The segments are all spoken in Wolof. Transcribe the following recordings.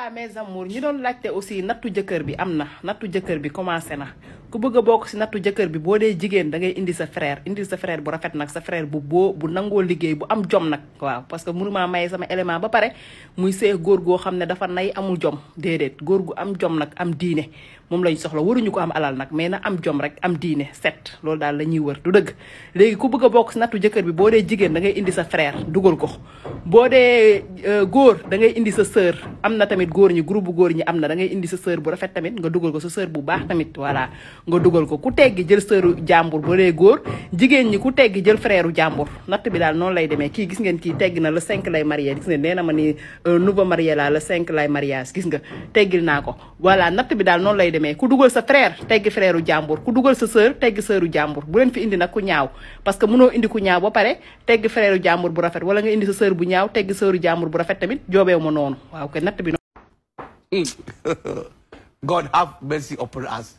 voilà mes amours ñi doon laajte aussi nattu jëkkër bi am na nattu jëkkër bi commencé na ku bëgg a bokk si nattu jëkkër bi boo dee jigéen da ngay indi sa frère bu rafet nag sa frère bu nangoo liggéey bu am jom nag waaw parce que mënuma maye sama élément ba pare muy seex góor goo xam ne dafa nay amul jom déedéet góor gu am jom nag am diine moom lañ soxla waruñu ko am alal nag mais na am jom rek am diine set loolu daal la ñuy wër du dëgg léegi ku bëgg a bokk si nattu jëkkër bi boo dee jigéen da ngay indi sa frère dugal ko boo dee góor da ngay indi sa sœur am na tamit góor ñi groupe bu góor ñi am na da ngay indi sa sœur bu rafet tamit nga dugal ko sa sœur bu baax tamit voilà nga dugal ko ku teggi jël sœuru jàmbur boo dee góor jigéen ñi ku teggi jël frère u jàmbur natt bi daal noonu lay demee kii gis ngeen kii teggi na le 5 lay marié gis ngeen nee na ma ni nouveau marié la le 5 lay mariage gis nga teggil naa ko voilà natt bi daal noonu lay demee ku dugal sa frère teggi frère u jàmbur ku dugal sa sœur teggi sœuru jàmbur bu leen fi indi nag ku ñaaw parce que mënoo indi ku ñaaw ba pare teggi frère u jàmbur bu rafet wala nga indi sa sœur bu ñaaw teggi sœuru jàmbur bu rafet tamit joobeew ma noonu waaw kay natt bi God have mercy upon us.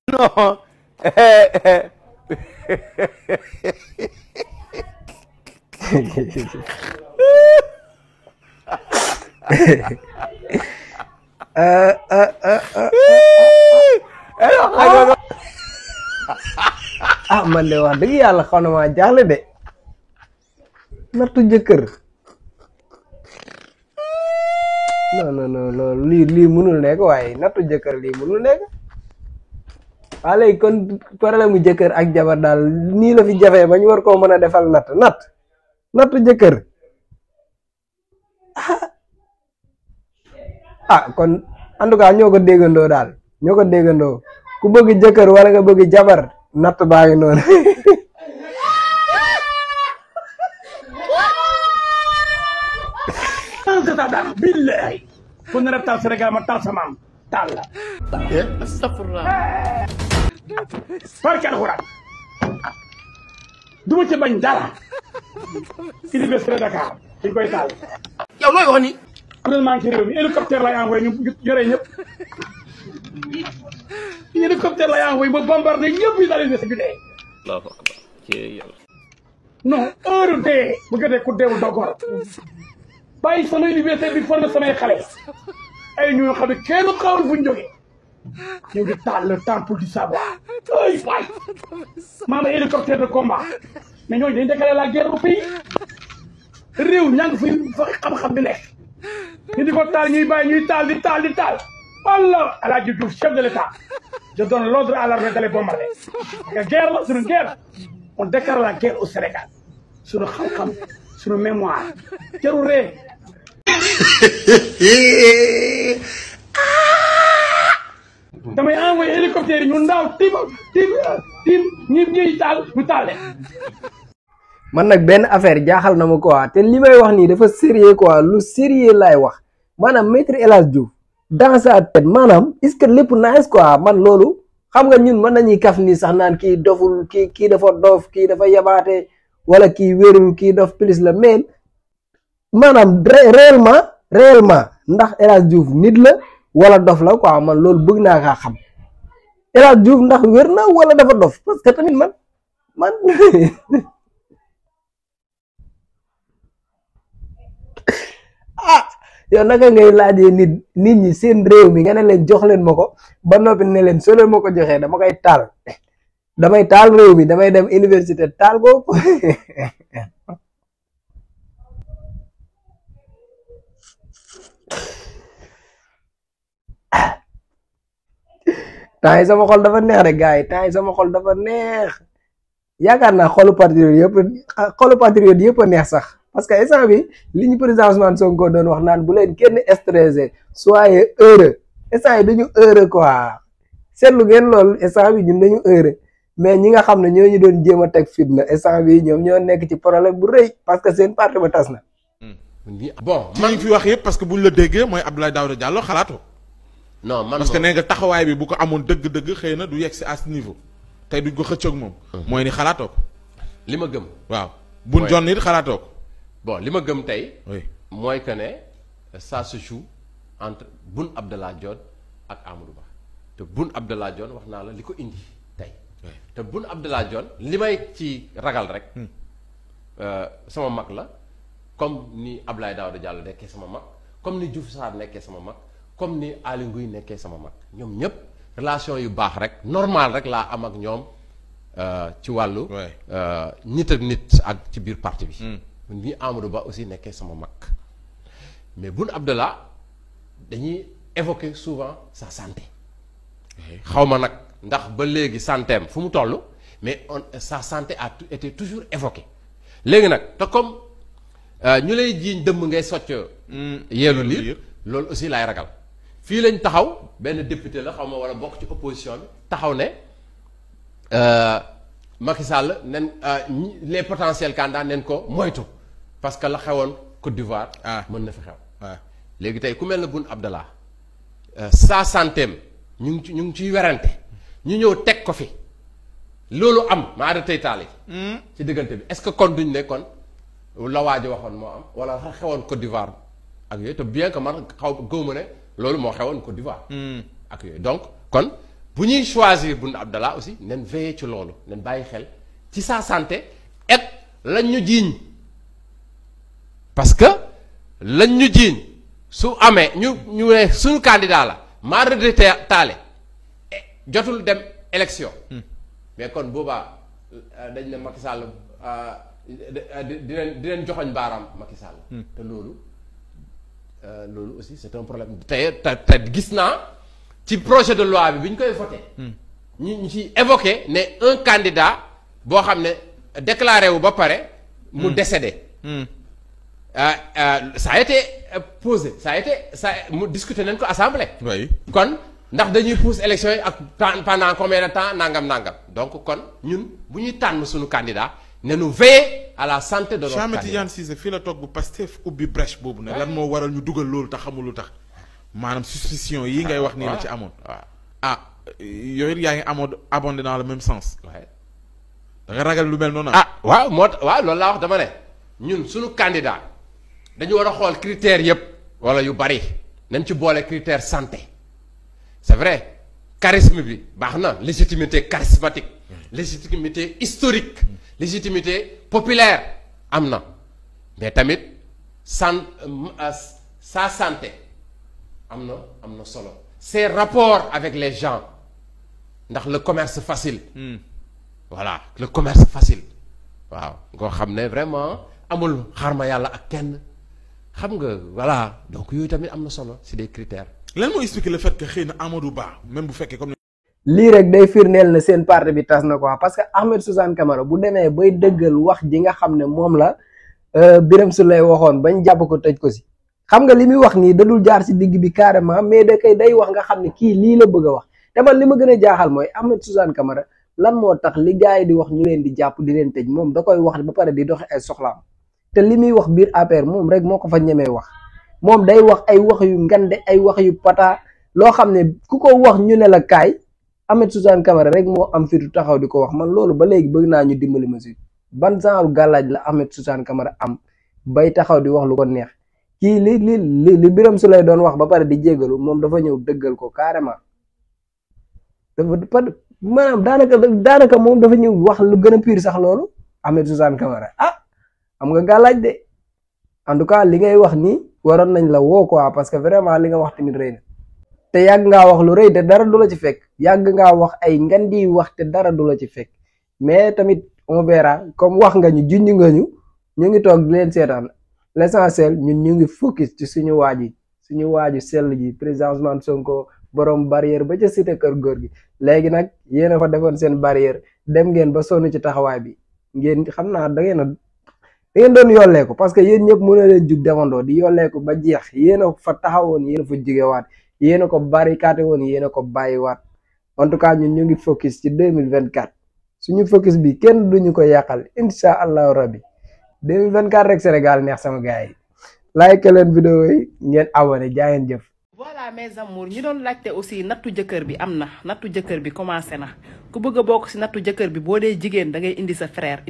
No. Man de wax dëgg yàlla xaw na maa jaaxle de nattu jëkkër non lii mënul nekk waaye nattu jëkkër lii mënul nekk waa léegi kon problème mu jëkkër ak jabar daal nii la fi jafee ba ñu war koo mën a defal nattu jëkkër kon en tout cas ñoo ko déggandoo daal ñoo ko déggandoo ku bëgg jëkkër wala nga bëgg jabar natt baa ngi noonu billahi fu nar a taal Sénégal ma taal sa maam taal la Astagfirullah. barke alxuraan du ma ci bañ dara université Dakar dañ koy taal yow looy wax ni. actuellement ci réew mi hélicoptère lay envoyé ñu yore ñëpp hélicoptère lay envoyé ba bombardé ñëpp ñu daal di des bi dee Allahu akbar ci yàlla. non heure dee bu gëtee ku deewul dogor bàyyi sama université bi formé samay xale ay ñoo xam ne kenn xawul fu ñu jógee ñëw di taal le temple du savoir ay waay maama hélicoptère de combat mais ñooñu dañu déclaré la guerre au pays réew ñaa ngi fa xam-xam bi nekk ñu di ko taal ñuy bàyyi ñuy taal di taal Allah El Hadji Diouf chef de l'État je donne l'ordre à l'armée d'aller bombarder parce que guerre la suñu guerre on déclare la guerre au Sénégal suñu xam-xam suñu mémoire jarul ree damay envoyé hélicoptère yi ñu ndaw tim ñuy taal ñu taal leen man nag benn affaire jaaxal na ma quoi te li may wax nii dafa sérieux quoi lu sérieux laay wax maanaam maître El Hadji Diouf dans sa tête maanaam est-ce que lépp nice quoi man loolu xam nga ñun mën nañuy kaf nii sax naan kii doful kii dafa dof kii dafa yabaate wala kii wérul kii dof plus la mais maanaam réellement ndax El Hadji Diouf nit la wala dof la quoi man loolu bëgg naa kaa xam El Hadji Diouf ndax wér na wala dafa dof parce que tamit man yow naka ngay laajee nit ñi seen réew mi nga ne leen jox leen ma ko ba noppi ne leen soo leen ma ko joxee dama koy taal damay taal réew mi damay dem université taal ko temps yi sama xol dafa neex rek gars yi temps yi sama xol dafa neex yaakaar naa xolu patriote yëpp a neex sax parce que instant bi li ñu président Ousmane Sonko doon wax naan bu leen kenn stressé soyez heureux instant yi dañu heureux quoi seetlu ngeen loolu instant bi ñun dañu heureux mais ñi nga xam ne ñoo ñu doon jéem a teg fitna instant bi ñoom ñoo nekk ci problème bu rëy parce que seen parti ba tas na. bon man fi wax yëpp parce que buñ la déggee mooy Abdoulaye Daouda Diallo xalaatoo. non man parce que nee nga taxawaay bi bu ko amoon dëgg-dëgg xëy na du yegg si à ce niveau tey duñ ko xëccoog moom. mooy ni xalaatoo ko. li ma gëm. waaw buñ jon nit xalaatoo ko. bon li ma gëm tey. oui mooy que ne ça se joue entre Boun Abdallah Dionne ak Amadou Ba te te Boun Abdallah Dionne wax naa la li ko indi tey te Boun Abdallah Dionne li may ci ragal rek sama mag la comme ni Abdoulaye Daouda Diallo nekkee sama mag comme ni Diouf Sarr nekkee sama mag comme ni Aly Ngouille nekkee sama mag ñoom ñëpp relation yu baax rek normal rek laa am ak ñoom ci wàllu nit ak nit ak ci biir parti bi ni Amadou Ba aussi nekkee sama mag mais Boun Abdallah dañuy évoquer souvent sa santé xaw ma nag ndax ba léegi santeem fu mu toll mais sa santé a été toujours évoquée léegi nag te comme ñu lay jiiñ dëmm ngay socc yeelu liir loolu aussi laay ragal fii lañ taxaw benn député la xaw ma wala bokk ci opposition bi taxaw ne Macky Sall nen les potentiels candidats nen ko moytu parce que la xewoon Côte d'Ivoire mën na fi xew léegi tey ku mel ne Boun Abdallah sa santéem ñu ngi ciy werante ñu ñëw teg ko fi loolu am maa da tey taali ci diggante bi est-ce que kon duñ ne kon la waajo waxoon moo am wala xewoon Côte d'Ivoire ak yooyu te bien que man xaw gëwma ne loolu moo xewoon Côte d'Ivoire ak yooyu donc kon bu ñuy choisir Boun Abdallah aussi nen veiller ci loolu nen bàyyi xel ci sa santé et lañ ñu jiiñ parce que lañ ñu jiiñ su amee ñu ne suñu candidat la maa regretté taale jotul dem élection mais kon boobaa dañ ne Macky Sall di leen joxoñ baaraam Macky Sall te loolu aussi c'est un problème te gis naa ci projet de loi bi ñu koy voté ñu ci évoqué ne un candidat boo xam ne déclaré wu ba pare mu décédé ça a été posé ça mu discuté nañ ko assemblée kon ndax dañuy pousse élection yi ak pendant combien de temps nangam donc kon ñun bu ñuy tànn suñu candidat ne nous veiller à la santé de notre candidat. Cheikh Tidiane Cissé fii la toog bu Pastef ubbi brèche boobu ne lan moo waral ñu dugal loolu tax xamul lu tax maanaam suspicion yi ngay wax nii la ci amoon yooyu yaa ngi amoon abondé dans le même sens da nga ragal lu mel noonu waaw loolu laa wax dama ne ñun suñu candidat dañu war a xool critères yëpp wala yu bari nañ ci boole critère santé c'est vrai charisme bi baax na légitimité charismatique légitimité historique légitimité populaire am na mais tamit sa santé am na solo ses rapports avec les gens ndax le commerce facile voilà le commerce facile waaw ngoo xam ne vraiment amul xarma yàlla ak kenn xam nga voilà donc yooyu tamit am na solo c'est des critères. lan moo expliquer le fait que xëy na Amadou Ba même bu fekkee comme lii rek day firndeel na seen parti bi tas na quoi parce que Ahmed Suzanne Camara bu demee bay dëggal wax ji nga xam ne moom la Birame Souleye waxoon bañ jàpp ko tëj ko si xam nga li muy wax nii dadul jaar si digg bi carrément mais da koy day wax nga xam ne kii lii la bëgg a wax te man li ma gën a jaaxal mooy Ahmed Suzanne Camara lan moo tax li gars yi di wax ñu leen di jàpp di leen tëj moom da koy wax ba pare di doxe ay soxlaam te li muy wax biir APR moom rek moo ko fa ñemee wax moom day wax ay wax yu ngande ay wax yu pata loo xam ne ku ko wax ñu ne la kaay Ahmed Suzanne Camara rek moo am fitu taxaw di ko wax man loolu ba léegi bëgg naa ñu dimbali ma si ban genre gàllaaj la Ahmed Suzanne Camara am bay taxaw di wax lu ko neex kii li Birame Souleye doon wax ba pare di jégalu moom dafa ñëw dëggal ko carrément dafa maanaam daanaka moom dafa ñëw wax lu gën a pire sax loolu Ahmed Suzanne Camara am nga gàllaaj de en tout cas li ngay wax nii waroon nañ la woo quoi parce que vraiment li nga wax tamit rëy na te yàgg ngaa wax lu rëy te dara du la ci fekk yàgg ngaa wax ay ngandi wax te dara du la ci fekk mais tamit on verra comme wax nga ñu junj nga ñu ngi toog di leen seetaan l'essentiel ñun ñu ngi focus ci suñu waaju sell ji président Ousmane Sonko borom barrière ba ca cité kër góor gi léegi nag yéen a fa defoon seen barrière dem ngeen ba sonn ci taxawaay bi ngeen xam naa da ngeen doon yolleeku parce que yéen ñëpp mën na leen jug demandoo di yolleeku ba jeex yéen a fa taxawoon yéen a fa jugewaat yéen a ko barricade woon yéen a ko bàyyiwaat en tout cas ñun ñu ngi focus ci 2024 suñu focus bi kenn duñu ko yàqal incha allahu rabbi 2024 rek Sénégal neex sama gars yi like leen vidéo yi ngeen abonné jaa ngeen jëf. voilà mes amours ñi doon laajte aussi nattu jëkkër bi am na nattu jëkkër bi commencé na ku bëgg a bokk si nattu jëkkër bi boo dee jigéen da ngay indi sa frère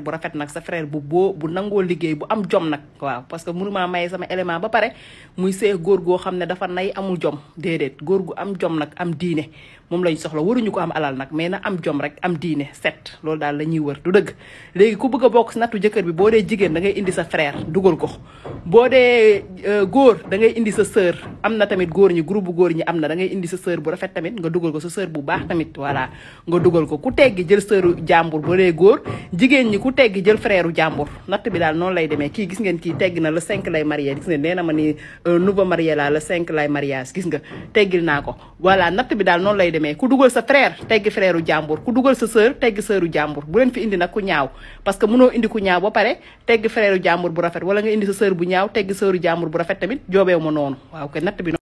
bu rafet nag sa frère bu nangoo liggéey bu am jom nag waaw parce que mënuma maye sama élément ba pare muy seex góor goo xam ne dafa nay amul jom déedéet góor gu am jom nag am diine moom lañ soxla waruñu ko am alal nag mais na am jom rek am diine set loolu daal la ñuy wër du dëgg léegi ku bëgg a bokk si nattu jëkkër bi boo dee jigéen da ngay indi sa frère dugal ko boo dee góor da ngay indi sa sœur am na tamit góor ñi groupe góor ñi am na da ngay indi sa sœur bu rafet tamit nga dugal ko sa sœur bu baax tamit voilà nga dugal ko ku teggi jël sœuru jàmbur boo dee góor jigéen ñi ku teggi jël frère jàmbur natt bi daal noonu lay demee kii gis ngeen kii teggi na le 5 lay marié gis ngeen nee na ma ni nouveau marié la le 5 lay mariage gis nga teggil naa ko voilà natt bi daal noonu lay demee ku dugal sa frère teggi frère jàmbur ku dugal sa sœur teggi sœuru jàmbur bu leen fi indi nag ku ñaaw parce que mënoo indi ku ñaaw ba pare teggi frère jàmbur bu rafet wala nga indi sa sœur bu ñaaw teggi sœuru jàmbur bu rafet tamit joobeewu ma noonu waaw kay natt bi